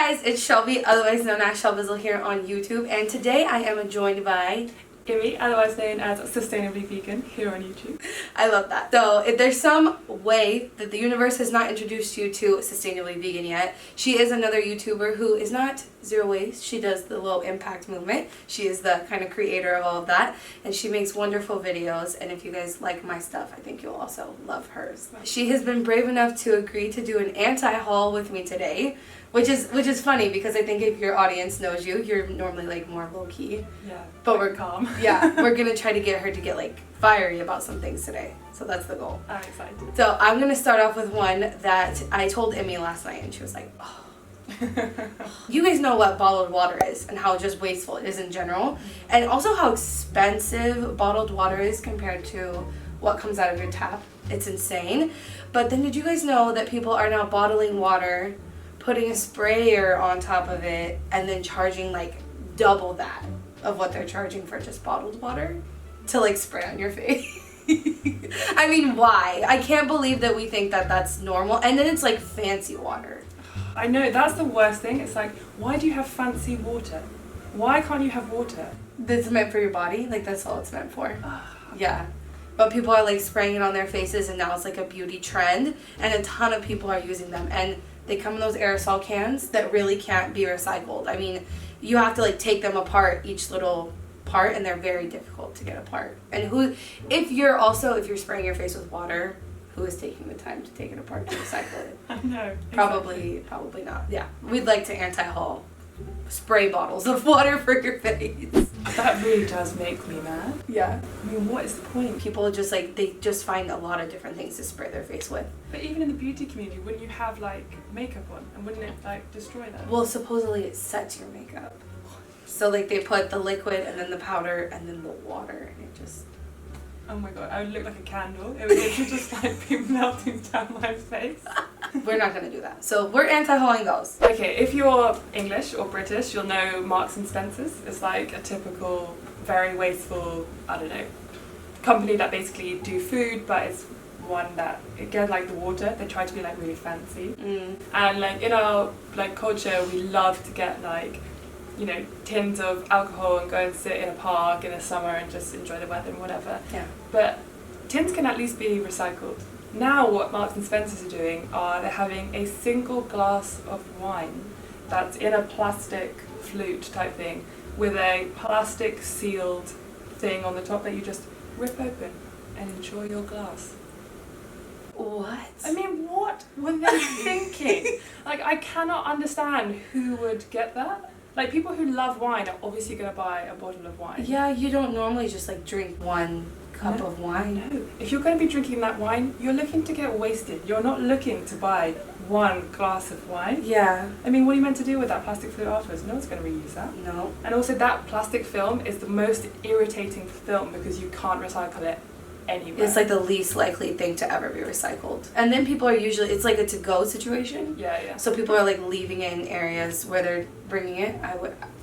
guys, it's Shelby, otherwise known as Shelbizleee here on YouTube, and today I am joined by Amy, otherwise known as Sustainably Vegan, here on YouTube. I love that. So if there's some way that the universe has not introduced you to Sustainably Vegan yet, she is another YouTuber who is not zero waste. She does the low impact movement. She is the kind of creator of all of that, and she makes wonderful videos, and if you guys like my stuff, I think you'll also love hers. She has been brave enough to agree to do an anti-haul with me today, which is funny because I think if your audience knows you, you're normally like more low-key. Yeah, but we're calm. Yeah, we're gonna try to get her to get like fiery about some things today. So that's the goal. I'm excited. So I'm gonna start off with one that I told Emmy last night, and she was like, oh. You guys know what bottled water is and how just wasteful it is in general, and also how expensive bottled water is compared to what comes out of your tap. It's insane. But then did you guys know that people are now bottling water, putting a sprayer on top of it, and then charging like double that of what they're charging for just bottled water to like spray on your face? I mean, why? I can't believe that we think that that's normal, and then it's like fancy water. I know, that's the worst thing. It's like, why do you have fancy water? Why can't you have water? That's meant for your body, like that's all it's meant for. Yeah. But people are like spraying it on their faces, and now it's like a beauty trend, and a ton of people are using them, and they come in those aerosol cans that really can't be recycled. I mean, you have to like take them apart, each little part, and they're very difficult to get apart. And if you're spraying your face with water, who is taking the time to take it apart to recycle it? I know. Probably not. Yeah. We'd like to anti-haul spray bottles of water for your face. That really does make me mad. Yeah. I mean, what is the point? People just like, they just find a lot of different things to spray their face with. But even in the beauty community, wouldn't you have like makeup on, and wouldn't it like destroy that? Well, supposedly it sets your makeup. So like they put the liquid and then the powder and then the water, and it just... Oh my god, I would look like a candle. It would literally just like be melting down my face. We're not going to do that. So we're anti-hauling those. Okay, if you're English or British, you'll know Marks and Spencer's. It's like a typical, very wasteful, I don't know, company that basically do food, but it's one that, again, like the water, they try to be like really fancy. And like in our like culture, we love to get like, you know, tins of alcohol and go and sit in a park in the summer and just enjoy the weather and whatever. Yeah. But tins can at least be recycled. Now what Marks and Spencer's are doing are they're having a single glass of wine that's in a plastic flute type thing with a plastic sealed thing on the top that you just rip open and enjoy your glass. What? I mean, what were they thinking? Like, I cannot understand who would get that. Like, people who love wine are obviously going to buy a bottle of wine. Yeah, you don't normally just like drink one cup of wine. No. If you're going to be drinking that wine, you're looking to get wasted. You're not looking to buy one glass of wine. Yeah. I mean, what are you meant to do with that plastic flute afterwards? No one's going to reuse that. No. And also, that plastic film is the most irritating film because you can't recycle it anywhere. It's like the least likely thing to ever be recycled. And then people are usually, it's like a to-go situation. Yeah. So people are like leaving it in areas where they're bringing it.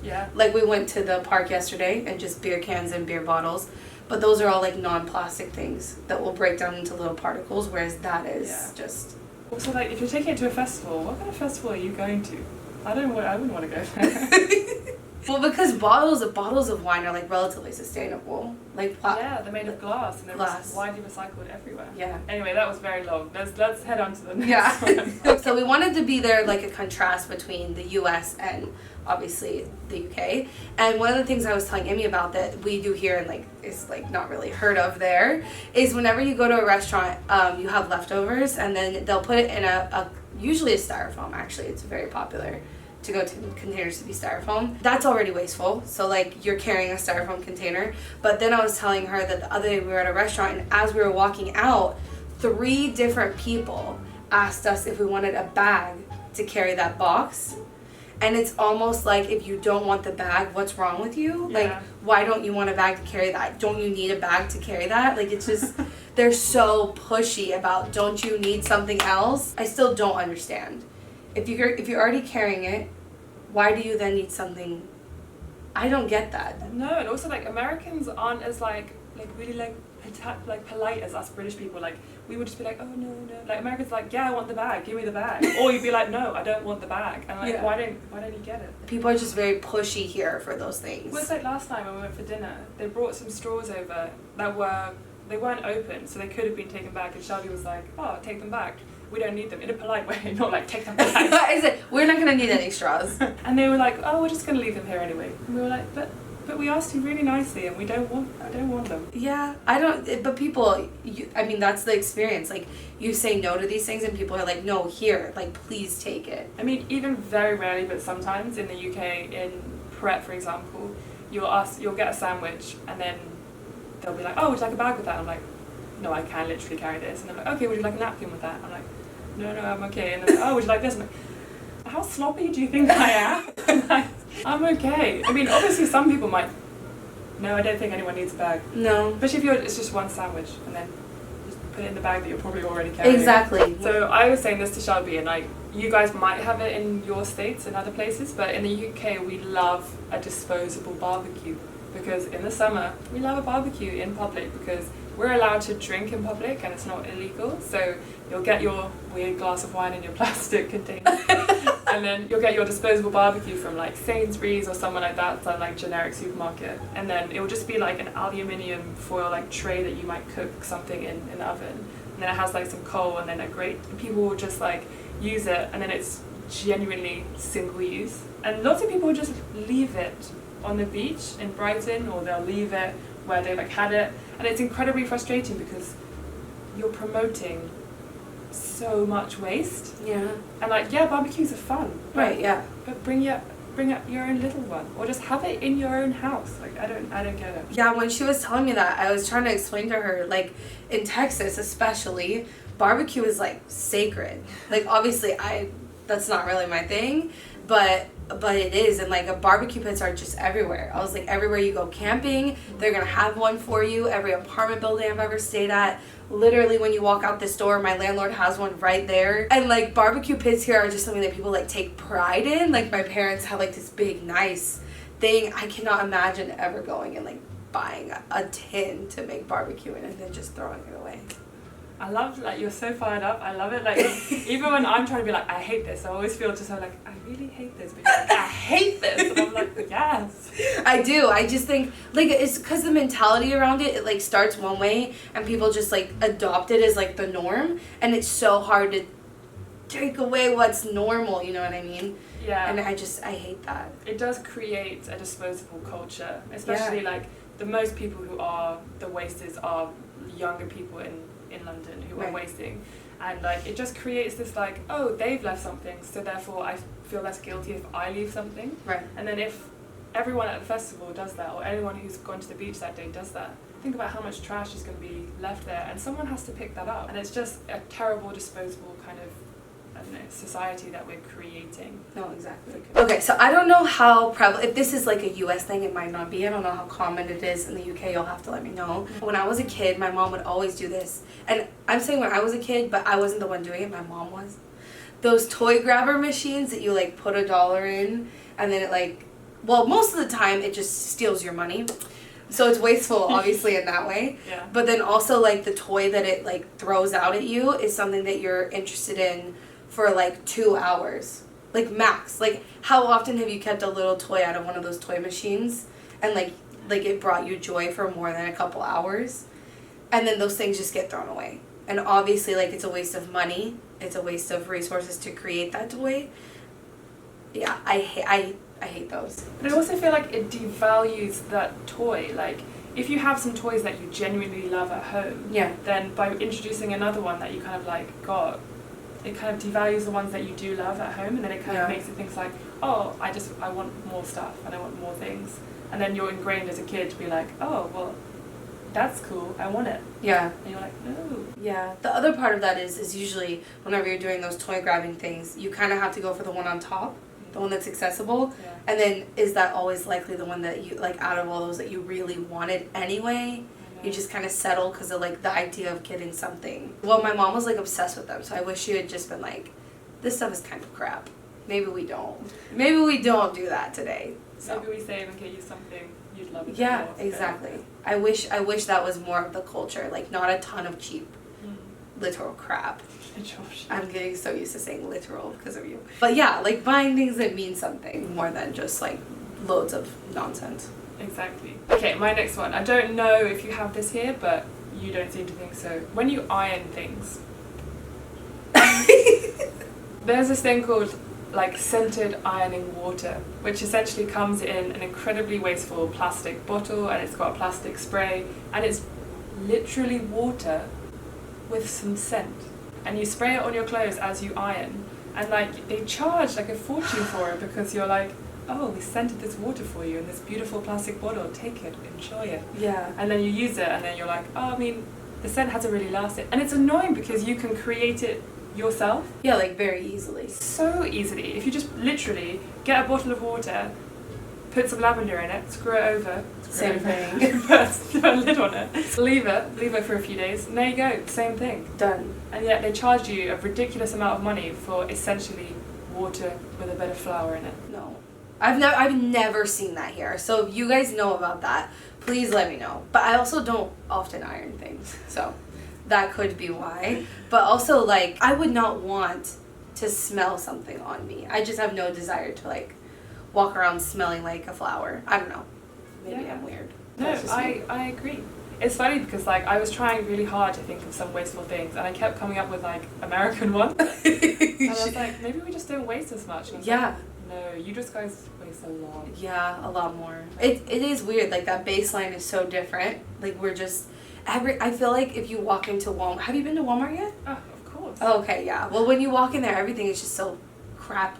Yeah. Like we went to the park yesterday and just beer cans and beer bottles. But those are all like non-plastic things that will break down into little particles, whereas that is just... Also, like, if you're taking it to a festival, what kind of festival are you going to? I wouldn't want to go there. Well, because bottles of wine are like relatively sustainable. Like yeah, they're made of glass and they're glass. widely recycled everywhere. Yeah. Anyway, that was very long. Let's head on to the next one. So we wanted to be there like a contrast between the US and obviously the UK. And one of the things I was telling Emmy about that we do here and like is like not really heard of there is whenever you go to a restaurant, you have leftovers and then they'll put it in a usually a styrofoam. Actually, it's very popular to go to containers to be styrofoam. That's already wasteful, so like you're carrying a styrofoam container. But then I was telling her that the other day we were at a restaurant, and as we were walking out, 3 different people asked us if we wanted a bag to carry that box. And it's almost like, if you don't want the bag, what's wrong with you? Yeah. Like, why don't you want a bag to carry that? Don't you need a bag to carry that? Like, it's just, they're so pushy about, don't you need something else? I still don't understand. If you're already carrying it, why do you then need something? I don't get that. No, and also like Americans aren't as like really like like polite as us British people. Like we would just be like, oh no. Like Americans like, yeah, I want the bag, give me the bag. Or you'd be like, no, I don't want the bag. And like, why don't you get it? People are just very pushy here for those things. Well, it's like last time when we went for dinner, they brought some straws over that they weren't open, so they could have been taken back. And Shelby was like, oh, take them back. We don't need them, in a polite way, not like take them back. Is it? We're not gonna need any straws. And they were like, oh, we're just gonna leave them here anyway. And we were like, but we asked you really nicely, and I don't want them. Yeah, I don't. But people, I mean, that's the experience. Like you say no to these things, and people are like, no, here, like please take it. I mean, even very rarely, but sometimes in the UK, in Pret, for example, you'll get a sandwich, and then they'll be like, oh, would you like a bag with that? I'm like, no, I can literally carry this. And they're like, okay, would you like a napkin with that? I'm like, no, I'm okay. And they're like, oh, would you like this? I'm like, how sloppy do you think I am? Like, I'm okay. I mean, obviously some people might, no, I don't think anyone needs a bag. No. Especially if it's just one sandwich, and then just put it in the bag that you're probably already carrying. Exactly. So I was saying this to Shelby, and like, you guys might have it in your states and other places, but in the UK we love a disposable barbecue. Because in the summer, we love a barbecue in public because we're allowed to drink in public and it's not illegal. So you'll get your weird glass of wine in your plastic container. And then you'll get your disposable barbecue from like Sainsbury's or someone like that, some like generic supermarket. And then it will just be like an aluminium foil like tray that you might cook something in the oven. And then it has like some coal and then people will just like use it, and then it's genuinely single use. And lots of people will just leave it on the beach in Brighton, or they'll leave it where they like had it, and it's incredibly frustrating because you're promoting so much waste. Yeah. And like, yeah, barbecues are fun. Right. Yeah. But bring your own little one, or just have it in your own house. Like I don't get it. Yeah. When she was telling me that, I was trying to explain to her, like in Texas especially, barbecue is like sacred. Like obviously that's not really my thing, but it is. And like barbecue pits are just everywhere. I was like, everywhere you go camping, they're gonna have one for you. Every apartment building I've ever stayed at, literally when you walk out this door, my landlord has one right there. And like barbecue pits here are just something that people like take pride in. Like my parents have like this big nice thing. I cannot imagine ever going and like buying a tin to make barbecue in and then just throwing it away. I love, like, you're so fired up. I love it. Like, even when I'm trying to be like, I hate this, I always feel just so like, I really hate this. But you're like, I hate this. And I'm like, yes. I do. I just think, like, it's because the mentality around it like, starts one way, and people just, like, adopt it as, like, the norm. And it's so hard to take away what's normal, you know what I mean? Yeah. And I hate that. It does create a disposable culture. Especially, like, the most people who are the wasters are younger people in London who are wasting, and like it just creates this like, oh, they've left something, so therefore I feel less guilty if I leave something. Right. And then if everyone at the festival does that, or anyone who's gone to the beach that day does that, think about how much trash is going to be left there, and someone has to pick that up, and it's just a terrible disposable kind of, I don't know, society that we're creating. No, exactly. Okay, so I don't know how prevalent, if this is like a US thing, it might not be. I don't know how common it is in the UK, you'll have to let me know. When I was a kid, my mom would always do this. And I'm saying when I was a kid, but I wasn't the one doing it, my mom was. Those toy grabber machines that you like put $1 in, and then it like, well, most of the time it just steals your money. So it's wasteful, obviously, in that way. Yeah. But then also like the toy that it like throws out at you is something that you're interested in for like 2 hours, like max. Like how often have you kept a little toy out of one of those toy machines and like it brought you joy for more than a couple hours, and then those things just get thrown away. And obviously like it's a waste of money, it's a waste of resources to create that toy. Yeah, I hate those. But I also feel like it devalues that toy. Like if you have some toys that you genuinely love at home, then by introducing another one that you kind of like got, it kind of devalues the ones that you do love at home, and then it kind of makes it think like, oh, I want more stuff and I want more things. And then you're ingrained as a kid to be like, oh, well, that's cool, I want it. Yeah. And you're like, no. Yeah. The other part of that is usually whenever you're doing those toy grabbing things, you kind of have to go for the one on top, the one that's accessible. Yeah. And then is that always likely the one that you, like out of all those that you really wanted anyway? You just kind of settle because of like the idea of getting something. Well, my mom was like obsessed with them, so I wish she had just been like, this stuff is kind of crap. maybe we don't. Maybe we don't do that today. So. Maybe we save and get you something you'd love. Yeah, exactly. I wish that was more of the culture, like not a ton of cheap literal crap. I'm getting so used to saying literal because of you. But yeah, like buying things that mean something more than just like loads of nonsense. Exactly. Okay, my next one. I don't know if you have this here, but you don't seem to think so. When you iron things, there's this thing called like scented ironing water, which essentially comes in an incredibly wasteful plastic bottle, and it's got a plastic spray, and it's literally water with some scent, and you spray it on your clothes as you iron, and like they charge like a fortune for it because you're like, oh, we scented this water for you in this beautiful plastic bottle, take it, enjoy it. Yeah. And then you use it, and then you're like, oh, I mean, the scent hasn't really lasted, and it's annoying because you can create it yourself. Yeah, like very easily. So easily. If you just literally get a bottle of water, put some lavender in it, screw it over. Same thing. Put a lid on it. Leave it for a few days, and there you go, same thing. Done. And yet they charge you a ridiculous amount of money for essentially water with a bit of flour in it. No. I've never seen that here. So if you guys know about that, please let me know. But I also don't often iron things. So that could be why. But also, like, I would not want to smell something on me. I just have no desire to, like, walk around smelling like a flower. I don't know. Maybe I'm weird. No, I agree. It's funny because, like, I was trying really hard to think of some wasteful things, and I kept coming up with, like, American ones. And I was like, maybe we just don't waste as much. Yeah. Like, no, you just guys waste a lot. Yeah, a lot more. It is weird. Like, that baseline is so different. Like, we're just... I feel like if you walk into Walmart... Have you been to Walmart yet? Oh, of course. Oh, okay, yeah. Well, when you walk in there, everything is just so crap,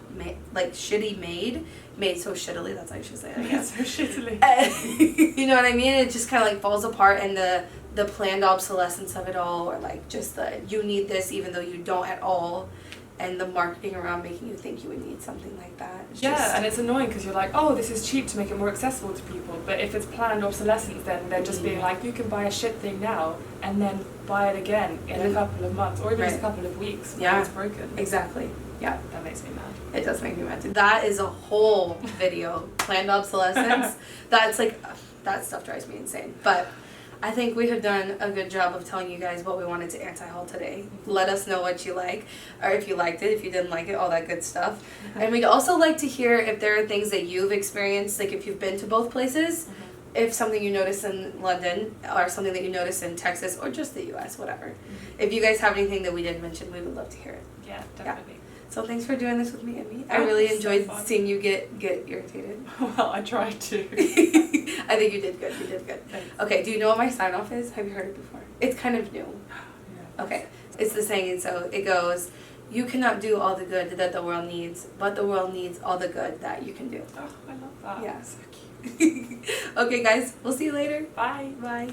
like, shitty made. Made so shittily, that's how you should say it, I guess. So shittily. You know what I mean? It just kind of, like, falls apart, and the planned obsolescence of it all, or, like, just the you need this even though you don't at all, and the marketing around making you think you would need something like that. And it's annoying because you're like, oh, this is cheap to make it more accessible to people, but if it's planned obsolescence, then they're just being like, you can buy a shit thing now and then buy it again in a couple of months or even just a couple of weeks when it's broken. Exactly. Yeah. That makes me mad. It does make me mad too. That is a whole video, planned obsolescence. That's like, that stuff drives me insane. But I think we have done a good job of telling you guys what we wanted to anti-haul today. Let us know what you like, or if you liked it, if you didn't like it, all that good stuff. And we'd also like to hear if there are things that you've experienced, like if you've been to both places, if something you noticed in London, or something that you noticed in Texas, or just the US, whatever. If you guys have anything that we didn't mention, we would love to hear it. Yeah, definitely. Yeah. So thanks for doing this with me, Emmy. I really enjoyed seeing you get irritated. Well, I tried to. I think you did good. You did good. Thanks. Okay, do you know what my sign off is? Have you heard it before? It's kind of new. Yeah. Okay, it's the saying, and so it goes, you cannot do all the good that the world needs, but the world needs all the good that you can do. Oh, I love that. Yeah. So cute. Okay, guys, we'll see you later. Bye. Bye.